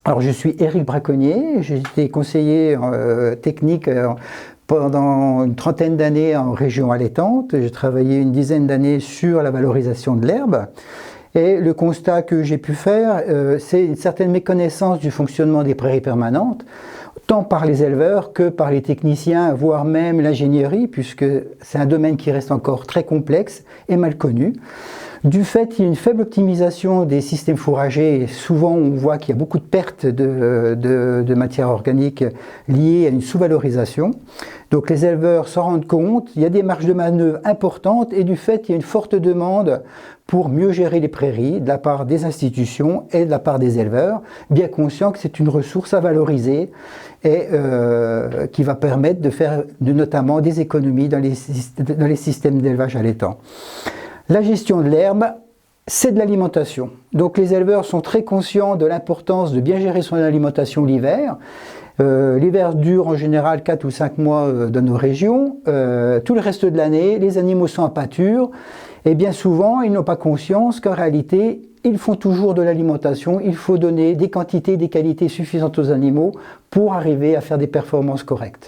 Alors je suis Éric Braconnier, j'ai été conseiller technique pendant une trentaine d'années en région allaitante. J'ai travaillé une dizaine d'années sur la valorisation de l'herbe. Et le constat que j'ai pu faire, c'est une certaine méconnaissance du fonctionnement des prairies permanentes, tant par les éleveurs que par les techniciens, voire même l'ingénierie, puisque c'est un domaine qui reste encore très complexe et mal connu. Du fait qu'il y a une faible optimisation des systèmes fourragers, et souvent on voit qu'il y a beaucoup de pertes de matière organique liées à une sous-valorisation. Donc les éleveurs s'en rendent compte, il y a des marges de manœuvre importantes et du fait il y a une forte demande pour mieux gérer les prairies de la part des institutions et de la part des éleveurs, bien conscients que c'est une ressource à valoriser et qui va permettre de faire notamment des économies dans les systèmes d'élevage allaitant. La gestion de l'herbe, c'est de l'alimentation. Donc les éleveurs sont très conscients de l'importance de bien gérer son alimentation l'hiver. L'hiver dure en général 4 ou 5 mois dans nos régions. Tout le reste de l'année, les animaux sont en pâture. Et bien souvent, ils n'ont pas conscience qu'en réalité, ils font toujours de l'alimentation. Il faut donner des quantités, des qualités suffisantes aux animaux pour arriver à faire des performances correctes.